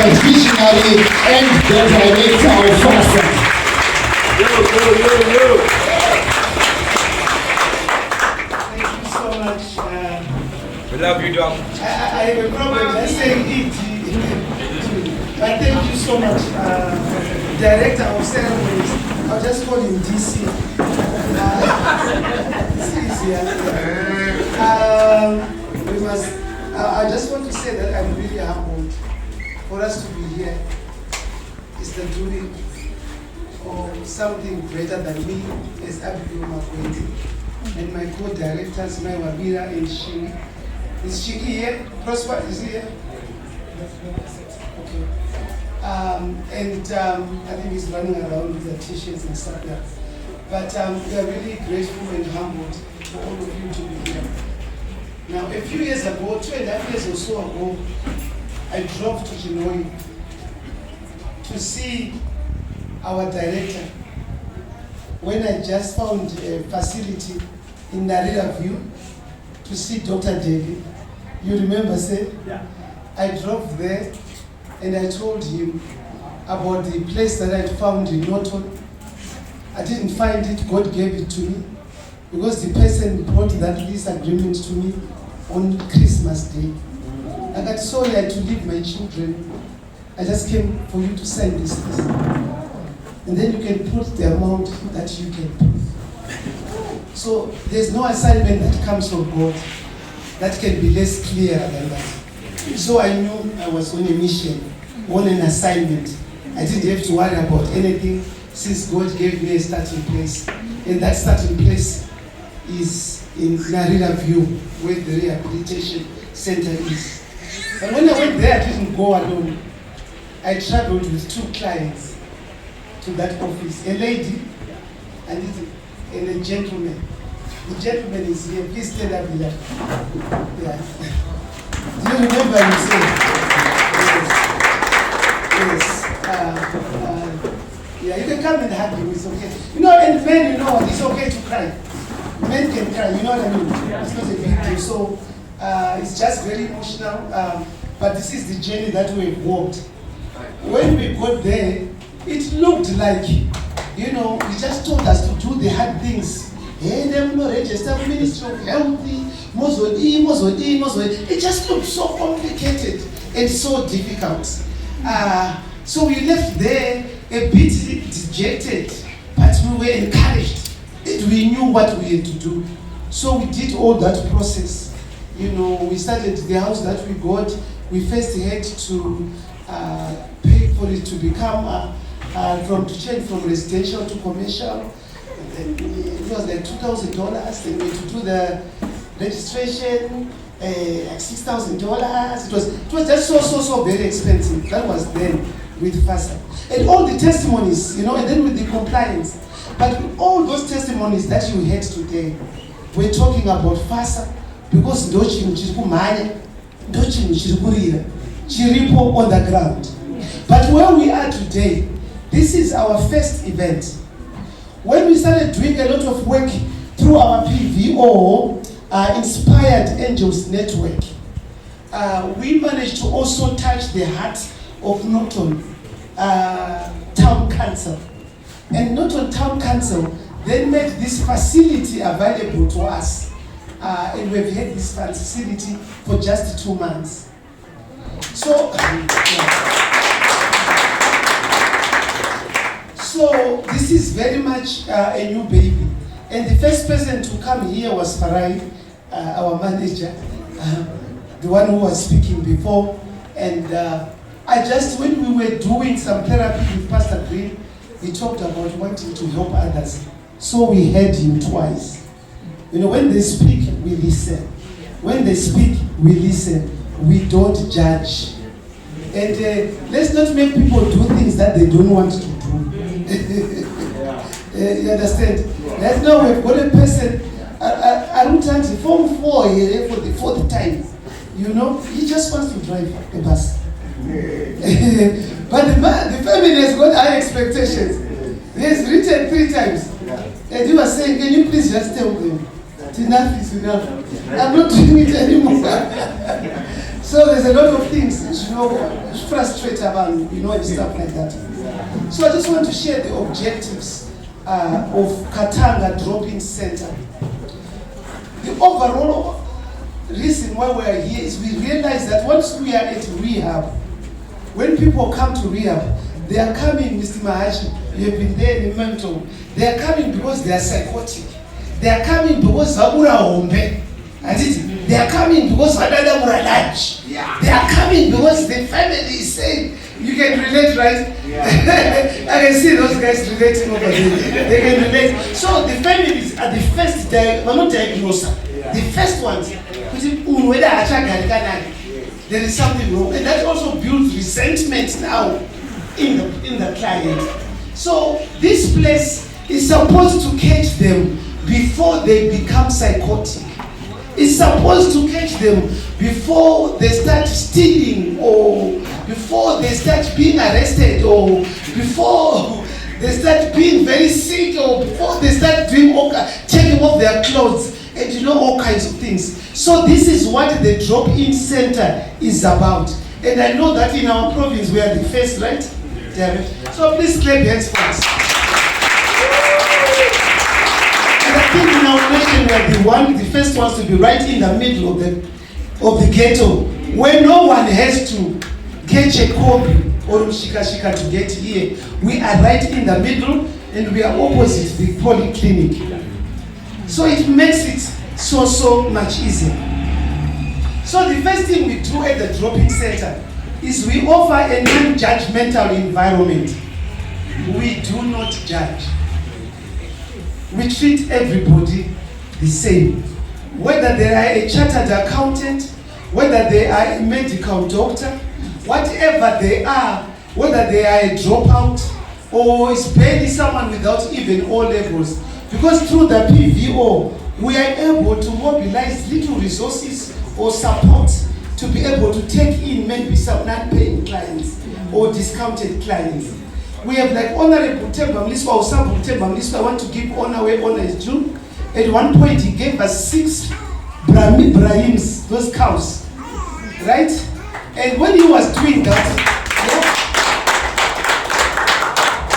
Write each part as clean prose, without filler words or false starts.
the visionary and the director of FASAA. Thank you so much. We love you, Doc. I have a problem just saying it. But thank you so much, Director of Ceremonies. I'll just call him DC. It's easier. I just want to say that I'm really humbled for us to be here. It's the doing of something greater than me as Abigail Magwenzi and my co-directors, Magwenzi and Shiki. Is Shiki here? Prosper is here? Okay. I think he's running around with the t-shirts and stuff like that. But we are really grateful and humbled for all of you to be here. Now, a few years ago, 2.5 years or so ago, I drove to Chinoy to see our director when I just found a facility in REHUB to see Dr. David. You remember, say? Yeah. I drove there and I told him about the place that I found in Norton. I didn't find it, God gave it to me because the person brought that lease agreement to me on Christmas Day. I got sorry I had to leave my children. I just came for you to sign this list. And then you can put the amount that you can put. So there's no assignment that comes from God that can be less clear than that. So I knew I was on a mission, on an assignment. I didn't have to worry about anything since God gave me a starting place. And that starting place is in REHUB, where the rehabilitation center is. And when I went there, I didn't go alone. I traveled with 2 clients to that office, a lady and a gentleman. The gentleman is here. Please stand up here. Yeah. Do you remember him saying? Yes. Yeah, you can come and hug him, it's okay. You know, and men, you know, it's okay to cry. Men can cry, you know what I mean? It's not a big deal. So it's just very emotional. But this is the journey that we've walked. When we got there, it looked like, you know, he just told us to do the hard things. Hey, them no register Ministry of Health, it just looked so complicated and so difficult. So we left there a bit dejected, but we were encouraged and we knew what we had to do. So we did all that process. You know, we started the house that we got. We first had to pay for it to become to change from residential to commercial. And then it was like $2,000. Then we had to do the registration, like $6,000. It was just so very expensive. That was then with FASAA. And all the testimonies, you know, and then with the compliance. But with all those testimonies that you heard today, we're talking about FASAA because ndochinu chiri kumhanya, ndochinu chiri kurira, chiripo on the ground. But where we are today, this is our first event. When we started doing a lot of work through our PVO, Inspired Angels Network, we managed to also touch the heart of Norton Town Council. And Norton Town Council then made this facility available to us. And we've had this facility for just 2 months. So, so this is very much a new baby. And the first person to come here was Farai, our manager, the one who was speaking before. And when we were doing some therapy with Pastor Green, he talked about wanting to help others. So we heard him twice. You know, when they speak, we listen. When they speak, we listen. We don't judge. And let's not make people do things that they don't want to do. You understand? Right now we've got a person, I don't to Form 4 here for the 4th time. You know, he just wants to drive a bus. But the family has got high expectations. He has written 3 times. And he was saying, can you please just tell them, enough is enough. I'm not doing it anymore. So there's a lot of things, frustrate abantu, and stuff like that. So I just want to share the objectives of Katanga Drop-In Center. The overall reason why we are here is we realize that once we are at rehab, when people come to rehab, they are coming, Mr. Mahaji, you have been there in the mental. They are coming because they are psychotic. They are coming because Zabura Ombe. They are coming because Vadada Muralaj. They are coming because the family is saying, you can relate, right? Yeah. I can see those guys relating over there. They can relate. So the families are the first, not diagnosis. The first ones. There is something wrong. And that also builds resentment now in the client. So this place is supposed to catch them before they become psychotic. It's supposed to catch them before they start stealing, or before they start being arrested, or before they start being very sick, or before they start doing taking off their clothes, and all kinds of things. So this is what the drop-in center is about. And I know that in our province we are the first, right? Yeah. So please clap your hands for us. And I think in our nation we are the first ones to be right in the middle of the ghetto, where no one has to get a copy or shika to get here. We are right in the middle, and we are opposite the polyclinic. So it makes it so much easier. So the first thing we do at the drop-in center is we offer a non-judgmental environment. We do not judge. We treat everybody the same. Whether they are a chartered accountant, whether they are a medical doctor, whatever they are, whether they are a dropout, or is barely someone without even O levels. Because through the PVO, we are able to mobilize little resources or support to be able to take in maybe some non-paying clients or discounted clients. We have like Honorable Temba Mliswa or Sabu Temba Mliswa. I want to give honor where honor is due. At one point he gave us 6 Brahims, those cows, right? And when he was doing that,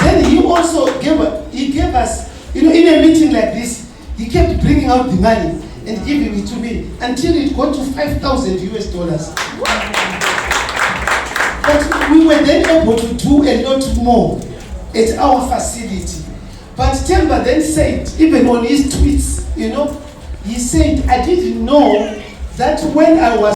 then he also gave us, in a meeting like this, he kept bringing out the money and giving it to me until it got to $5,000 US. But we were then able to do a lot more at our facility. But Temba then said, even on his tweets, he said, I didn't know that when I was